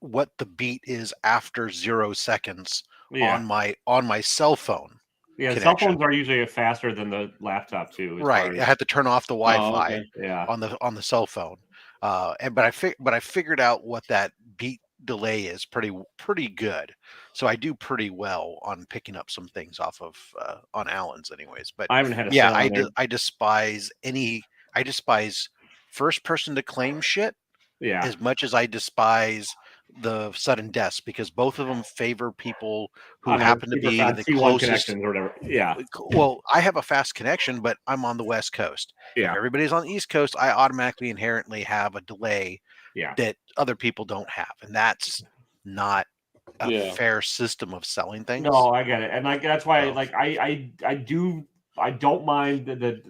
what the beat is after 0 seconds on my cell phone. Yeah, connection. Cell phones are usually faster than the laptop too. Right, I had to turn off the Wi-Fi on the cell phone, but I figured out what that beat delay is pretty good. So I do pretty well on picking up some things off of on Allen's, anyways. But I haven't had a I despise first person to claim shit. Yeah. As much as I despise the sudden deaths because both of them favor people who happen to be the C1 closest connections or whatever. Yeah. Well, I have a fast connection, but I'm on the West Coast. Yeah. If everybody's on the East Coast, I automatically inherently have a delay that other people don't have, and that's not a fair system of selling things. No, I get it, and like that's why I don't mind the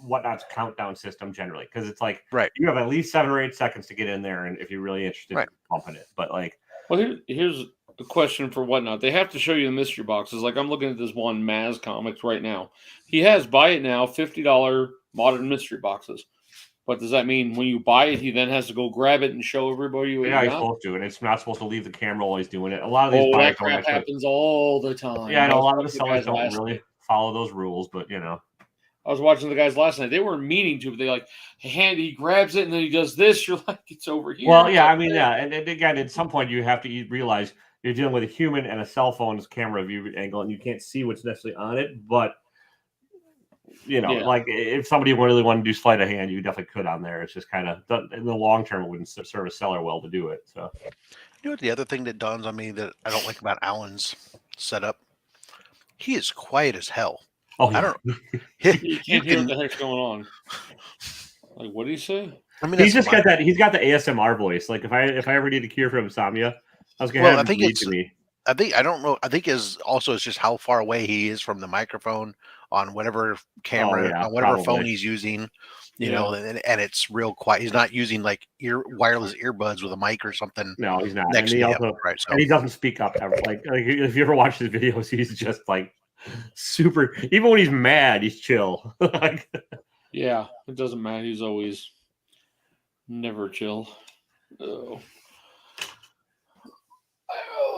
Whatnot's countdown system generally because it's like you have at least 7 or 8 seconds to get in there, and if you're really interested in pumping it, but like, well, here's a question for Whatnot. They have to show you the mystery boxes. Like I'm looking at this one Maz Comics right now. He has buy it now $50 modern mystery boxes. But does that mean when you buy it, he then has to go grab it and show everybody what he's supposed to, and it's not supposed to leave the camera while he's doing it. A lot of these that crap happens all the time. Yeah, I know a lot of the sellers don't really follow those rules, but I was watching the guys last night. They weren't meaning to, but they like he grabs it and then he does this. You're like, it's over here. Well, yeah, I mean, yeah, and again, at some point you have to realize you're dealing with a human and a cell phone's camera view angle, and you can't see what's necessarily on it, but. Like if somebody really wanted to do sleight of hand, you definitely could on there. It's just kind of in the long term, it wouldn't serve a seller well to do it. So, what the other thing that dawns on me that I don't like about Alan's setup, he is quiet as hell. Oh, yeah. I don't. You can't hear what the heck's going on. Like, what did he say? I mean, he's just got that. He's got the ASMR voice. Like if I ever need a cure for insomnia, I was gonna have him read to me. I don't know. I think it's just how far away he is from the microphone on whatever camera, on whatever phone he's using, you know, and it's real quiet. He's not using like wireless earbuds with a mic or something. No, he's not. Next and to he him, right? So. And he doesn't speak up ever. Like if you ever watch his videos, he's just like super. Even when he's mad, he's chill. Yeah, it doesn't matter. He's always never chill. Oh.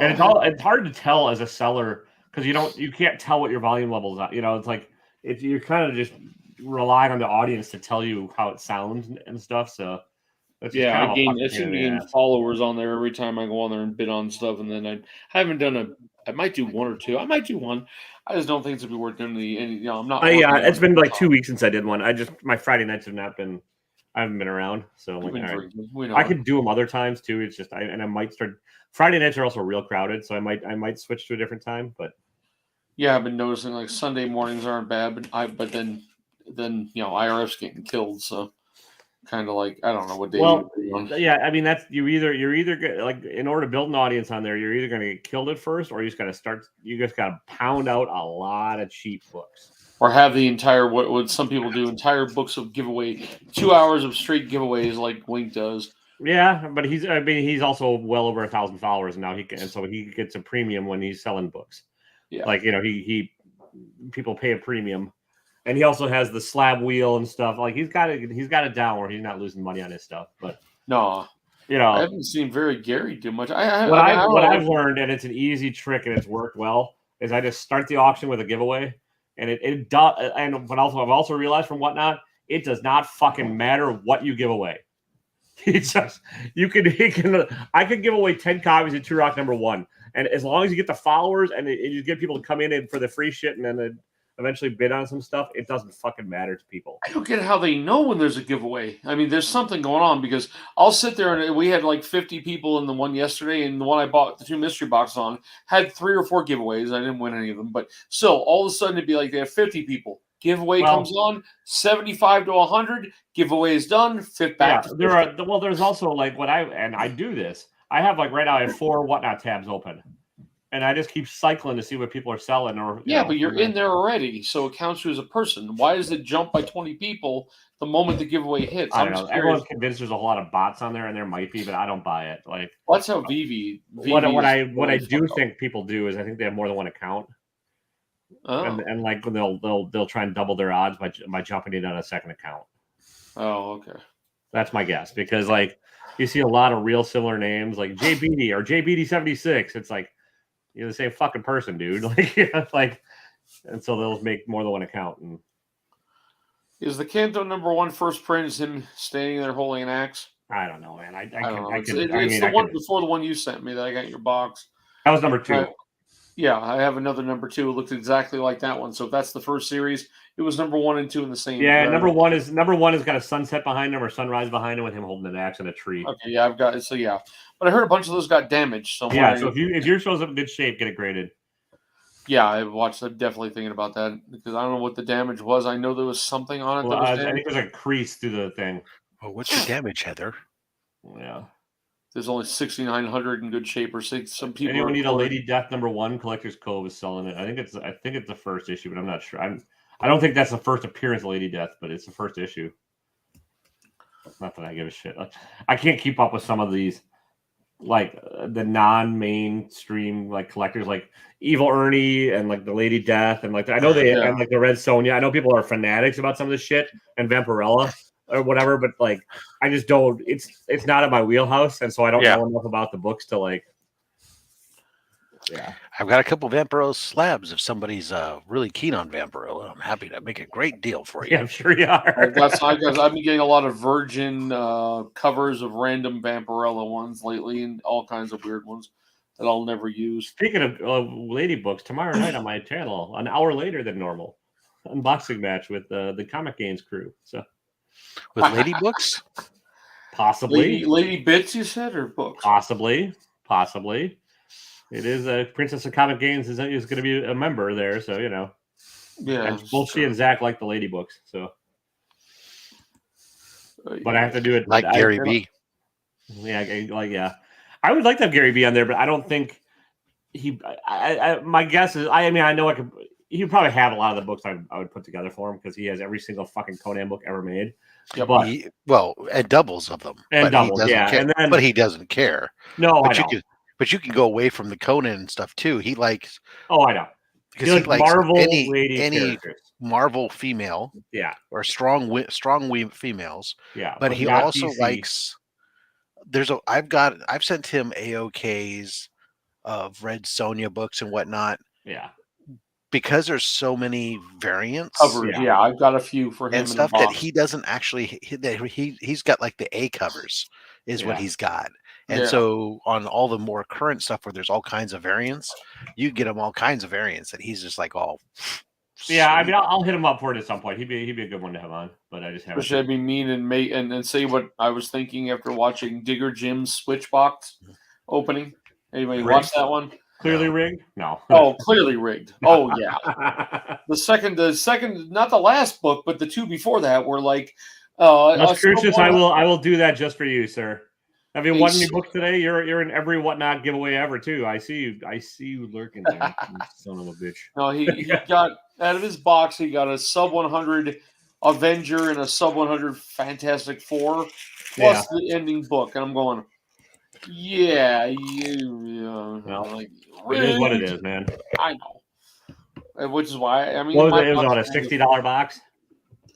And it's hard to tell as a seller because you can't tell what your volume levels are. It's like you're kind of just relying on the audience to tell you how it sounds and stuff. So I seem to gain followers on there every time I go on there and bid on stuff, and then I haven't done I might do one or two. I might do one. I just don't think it's gonna be worth doing I'm not. It's been like 2 weeks since I did one. My Friday nights have not been. I haven't been around, so I'm like, I could do them other times too. It's just I might start. Friday nights are also real crowded, so I might switch to a different time. But yeah, I've been noticing like Sunday mornings aren't bad, but then IRF's getting killed, so kind of like I don't know what day. Yeah, I mean you're either like in order to build an audience on there, you're either going to get killed at first, or you just got to pound out a lot of cheap books. Or have the entire what some people do entire books of giveaway, 2 hours of straight giveaways like Wink does. Yeah, but he's also well over 1,000 followers now. He gets a premium when he's selling books. Yeah, like he people pay a premium, and he also has the slab wheel and stuff. Like he's got it down where he's not losing money on his stuff. But no, I haven't seen very Gary do much. What I've learned, and it's an easy trick and it's worked well, is I just start the auction with a giveaway. And it does, but also I've also realized from Whatnot, it does not fucking matter what you give away. It's just I could give away 10 copies of Turok #1, and as long as you get the followers and you get people to come in for the free shit and then eventually bid on some stuff, it doesn't fucking matter to people. I don't get how they know when there's a giveaway. I mean, there's something going on because I'll sit there and we had like 50 people in the one yesterday, and the one I bought the 2 mystery boxes on had 3 or 4 giveaways. I didn't win any of them, but still, all of a sudden it'd be like they have 50 people. Giveaway comes on 75 to 100. Giveaway is done. Fit back. Yeah, there's also like I do this. I have like right now I have 4 Whatnot tabs open. And I just keep cycling to see what people are selling. But you're in there already, so it counts you as a person. Why does it jump by 20 people the moment the giveaway hits? I don't know. Everyone's convinced there's a lot of bots on there, and there might be, but I don't buy it. Like that's how VV. What I do think people do is I think they have more than one account, and like they'll try and double their odds by jumping in on a second account. Oh, okay. That's my guess because like you see a lot of real similar names like JBD or JBD76. It's like. You're the same fucking person, dude. And so they'll make more than one account. And is the Kanto #1 first print is him standing there holding an axe? I don't know, man. I don't know. It's the one before the one you sent me that I got in your box. That was #2. Yeah, I have another number 2. It looks exactly like that one. So if that's the first series, it was number 1 and 2 in the same. Yeah, number one has got a sunset behind him or sunrise behind him with him holding an axe in a tree. Okay, yeah, I've got it. So yeah, but I heard a bunch of those got damaged. So yeah, so if your show's up in good shape, get it graded. Yeah, I watched. I'm definitely thinking about that because I don't know what the damage was. I know there was something on it that was damaged. I think there's a crease through the thing. Well, what's your damage, Heather? Yeah. There's only 6,900 in good shape, or some people. Anyone need a Lady Death #1? Collector's Cove is selling it. I think it's the first issue, but I'm not sure. I don't think that's the first appearance of Lady Death, but it's the first issue. Not that I give a shit. I can't keep up with some of these, like the non-mainstream like collectors, like Evil Ernie and like the Lady Death, and like I know they and like the Red Sonja. I know people are fanatics about some of this shit and Vampirella or whatever, but like I just don't. It's not in my wheelhouse, and so I don't know enough about the books to like. Yeah, I've got a couple Vampirella slabs. If somebody's really keen on Vampirella, I'm happy to make a great deal for you. Yeah, I'm sure you are. I've been getting a lot of Virgin covers of random Vampirella ones lately, and all kinds of weird ones that I'll never use. Speaking of lady books, tomorrow night on my channel, an hour later than normal, unboxing match with the Comic Games crew. So with lady books, possibly lady bits, you said, or books? Possibly. It is a Princess of Comic Games is going to be a member there, so you know. Yeah, and both she and Zach like the lady books, so. But I have to do it like Gary B. Yeah, I would like to have Gary B on there, but I don't think he. My guess is, I know I could. He'd probably have a lot of the books I would put together for him because he has every single fucking Conan book ever made. Yeah, but and doubles of them, and doubles, but he doesn't care. No, but you can go away from the Conan and stuff too. He likes. Oh, I know. Because he likes Marvel any Marvel female, or strong females, But he also likes. I've sent him AOKs of Red Sonja books and whatnot. Yeah. Because there's so many variants. Covers, I've got a few for him and stuff that he doesn't actually. He's got like the A covers is what he's got. And so on all the more current stuff where there's all kinds of variants, you get him all kinds of variants that he's just like all. Yeah, I mean, I'll hit him up for it at some point. He'd be a good one to have on, but I just haven't. Should I be mean and say what I was thinking after watching Digger Jim's Switchbox opening? Anybody watch that one? Clearly rigged? No. Oh, clearly rigged. Oh yeah. The second, not the last book, but the two before that were like. Crucius, I will do that just for you, sir. Have you won any books today? You're in every whatnot giveaway ever too. I see you lurking there, son of a bitch. No, he got out of his box. He got a sub 100 Avenger and a sub 100 Fantastic Four plus the ending book, and I'm going, well, like, it is what it is, man. I know, which is why it was on a $60 box.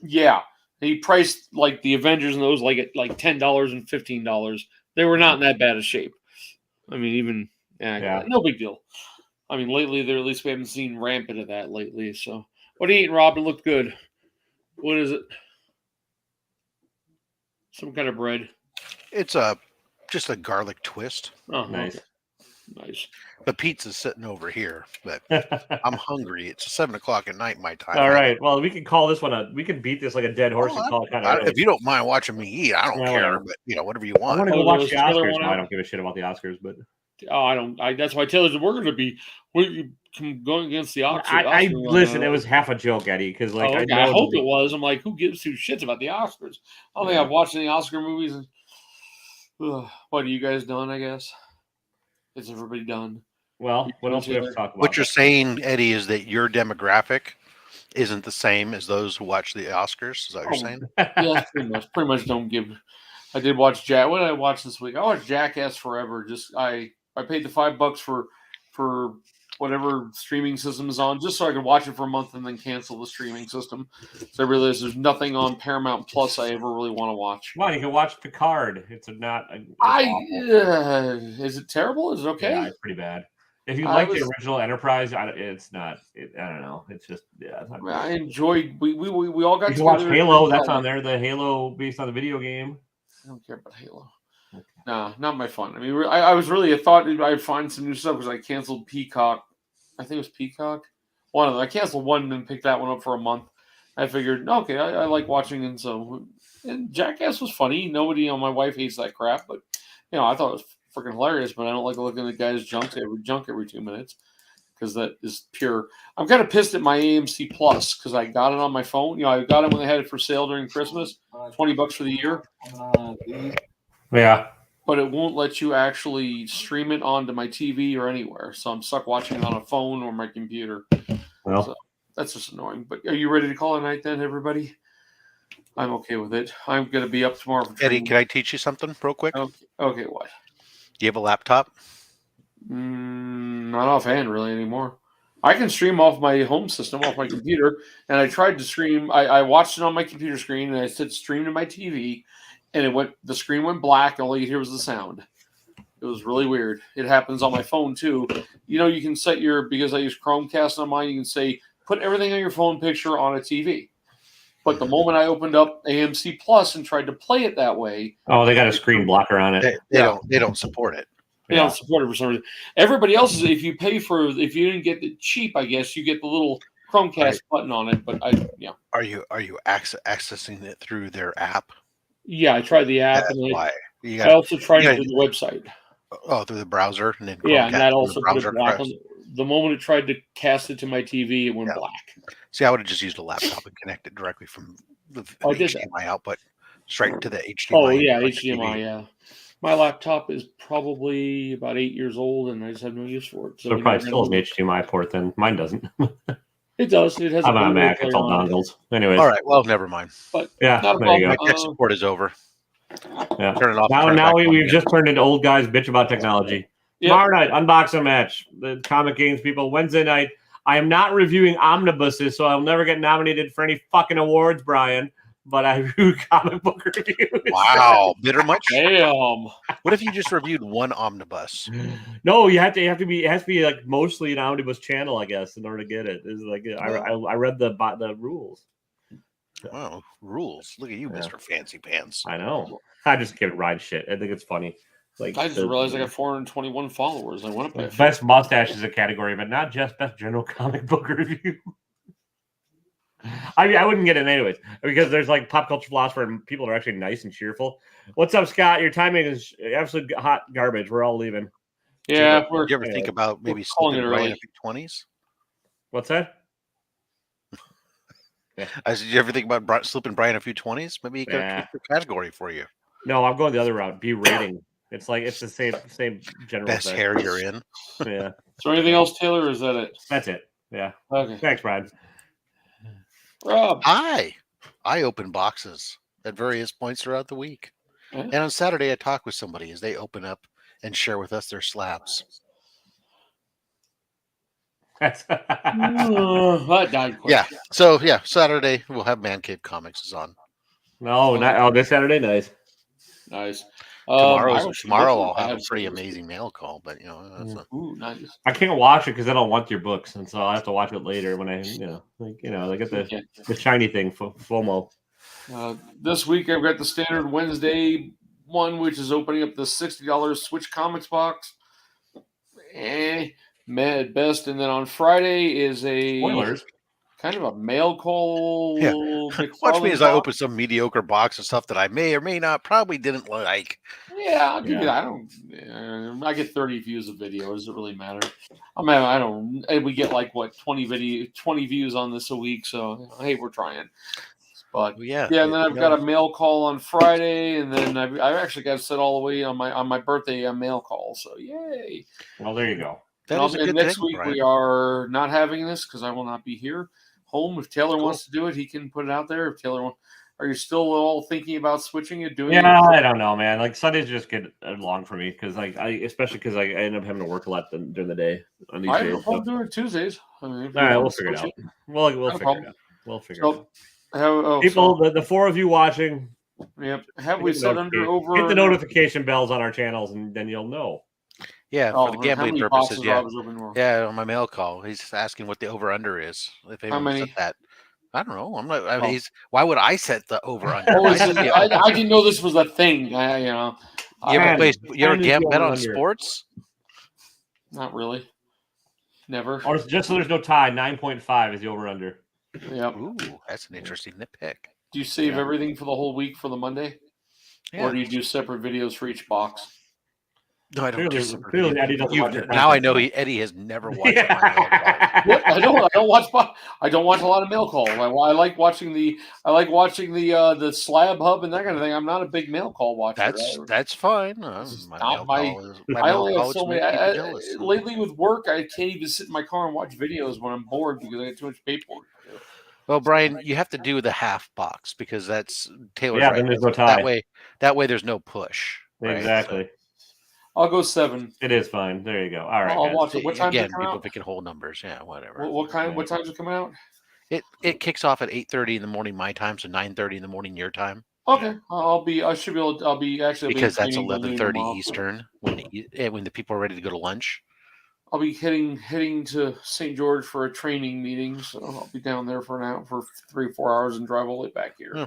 Yeah, he priced like the Avengers and those like at like $10 and $15. They were not in that bad of shape. I mean, even no big deal. I mean, lately at least we haven't seen rampant of that lately. So, what are you eating, Rob? It looked good. What is it? Some kind of bread. It's just a garlic twist. Oh, nice. Nice. The pizza's sitting over here, but I'm hungry. It's 7:00 at night my time. All right. Well, we can call this one we can beat this like a dead horse and call it kind of. If you don't mind watching me eat, I don't care. But whatever you want. I want to go watch the Oscars. No, I don't give a shit about the Oscars, but. Oh, I don't. That's why I tell you we're going to be going against the Oscars. I listen. It was half a joke, Eddie, because like I hope it was. I'm like, who gives two shits about the Oscars? I don't think I've watched any Oscar movies. What are you guys done? I guess. Is everybody done? Well, what else do we have to talk about? What you're saying, Eddie, is that your demographic isn't the same as those who watch the Oscars. Is that what you're saying? Yeah, pretty much don't give. I did watch Jack. What did I watch this week? I watched Jackass Forever. Just I paid the $5 for whatever streaming system is on, just so I could watch it for a month and then cancel the streaming system. So I realized there's nothing on Paramount Plus I ever really want to watch. Well, you can watch Picard. It's not. Is it terrible? Is it okay? Yeah, it's pretty bad. If you like the original Enterprise, it's not. I don't know. It's just I enjoyed. We all got to watch Halo. That's on there. The Halo based on the video game. I don't care about Halo. Okay. Nah, not my fun. I mean, I was really thought I'd find some new stuff because I canceled Peacock I think it was Peacock. One of them. I canceled one and picked that one up for a month. I figured, okay, I like watching it. And Jackass was funny. Nobody, my wife hates that crap, but I thought it was freaking hilarious. But I don't like looking at guys' junk every 2 minutes because that is pure. I'm kind of pissed at my AMC Plus because I got it on my phone. I got it when they had it for sale during Christmas, $20 for the year. Yeah. But it won't let you actually stream it onto my TV or anywhere. So I'm stuck watching it on a phone or my computer. Well, so that's just annoying. But are you ready to call it a night then, everybody? I'm okay with it. I'm going to be up tomorrow. Eddie, can I teach you something real quick? Okay, what? Do you have a laptop? Not offhand, really, anymore. I can stream off my home system, off my computer. And I tried to stream. I watched it on my computer screen, and I said stream to my TV. And the screen went black, and all you hear was the sound. It was really weird. It happens on my phone too. You can set because I use Chromecast on mine, you can say, put everything on your phone picture on a TV. But the moment I opened up AMC Plus and tried to play it that way. Oh, they got a screen blocker on it. They don't support it. They don't support it for some reason. Everybody else is, if you didn't get it cheap, I guess you get the little Chromecast button on it. But Are you accessing it through their app? Yeah, I tried the app. That's why. I also tried it through the website. Oh, through the browser, and then and that also put it black on. The moment it tried to cast it to my TV, it went black. See, I would have just used a laptop and connected directly from the HDMI output straight to the HDMI. Oh yeah, HDMI. Yeah, my laptop is probably about 8 years old, and I just have no use for it. So it probably still has an HDMI port. Then mine doesn't. It does. It has. I'm on a Mac. It's all dongles. Anyways. All right. Well, never mind. But yeah, not a there you go. My tech support is over. Yeah. Turn it off. Now we've just turned into old guys bitch about technology. Yep. Tomorrow night, unboxing match. The Comic Games people. Wednesday night, I am not reviewing omnibuses, so I'll never get nominated for any fucking awards, Brian. But I review comic book reviews. Wow, bitter much? Damn. What if you just reviewed one omnibus? No, it has to be like mostly an omnibus channel, I guess, in order to get it. It's like I read the rules. Wow, rules! Look at you, Mr. Fancy Pants. I know. I just give Ryan shit. I think it's funny. Like I just realized I got 421 followers. I want to play. Best mustache is a category, but not just best general comic book review. I wouldn't get it anyways because there's like pop culture philosopher and people are actually nice and cheerful. What's up, Scott? Your timing is absolute hot garbage. We're all leaving. Yeah. Do you ever think about maybe slipping Brian a few 20s? What's that? Yeah. Did you ever think about slipping Brian a few 20s? Maybe he could pick the category for you. No, I'm going the other route. B rating. It's like it's the same general. Best hair you're in. Yeah. Is there anything else, Taylor, or is that it? That's it. Yeah. Okay. Thanks, Brian. Rob. I open boxes at various points throughout the week. And on Saturday, I talk with somebody as they open up and share with us their slabs. That died quick. Yeah. So, Saturday, we'll have Man Cave Comics is on. No, this Saturday, nice. Nice. Tomorrow I'll have a pretty amazing mail call, but nice. I can't watch it because I don't want your books, and so I have to watch it later when I get the shiny thing for FOMO. This week I've got the standard Wednesday one, which is opening up the $60 Switch Comics box. Meh at best, and then on Friday is a spoilers. Kind of a mail call. Yeah. Watch me as I open some mediocre box of stuff that I may or may not probably didn't like. Yeah, I'll give you that. I get 30 views of video. Does it really matter? I don't. We get like 20 views on this a week. So hey, we're trying. But and then I've got a mail call on Friday, and then I've actually got set all the way on my birthday a mail call. So yay! Well, there you go. And next week we are not having this because I will not be here. Home. If Taylor wants to do it, he can put it out there. If Taylor are you still all thinking about switching it? I don't know, man. Like Sundays just get long for me because especially because I end up having to work a lot during the day on these days. I'll do it Tuesdays. All right, we'll figure it out. We'll figure it out. We'll figure it out. People, the four of you watching. Yep. Have we set over? Hit the notification bells on our channels, and then you'll know. Yeah, for the gambling purposes, on my mail call, he's asking what the over/under is. If anyone set that, I don't know. I'm not. Why would I set the over/under? I didn't know this was a thing. You ever bet on sports? Not really. Never. Or just so there's no tie, 9.5 is the over/under. Yep. Ooh, that's an interesting nitpick. Do you save everything for the whole week for the Monday? Yeah. Or do you do separate videos for each box? No, I don't do separate clearly videos. Eddie doesn't watch it. Now I know Eddie has never watched my mail call. Yep, I don't watch. I don't watch a lot of mail call. I like watching the Slab Hub and that kind of thing. I'm not a big mail call watcher. That's fine. I only have so many. Lately with work, I can't even sit in my car and watch videos when I'm bored because I get too much paperwork to do. Well, Brian, you have to do the half box because that's Taylor's Yeah, right. then there's no tie. That way there's no push. Right? Exactly. So, I'll go 7. It is fine. There you go. All right. I'll watch it. What time again, come people out? picking whole numbers. Yeah, whatever. What time's it coming out? It kicks off at 8:30 in the morning my time, so 9:30 in the morning your time. Okay, I should be able. I'll be actually because that's 11:30 Eastern when the people are ready to go to lunch. I'll be heading to St. George for a training meeting, so I'll be down there for 3 or 4 hours and drive all the way back here. Yeah.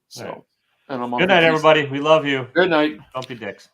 So, right. and I'm on good night, everybody. We love you. Good night. Don't be dicks.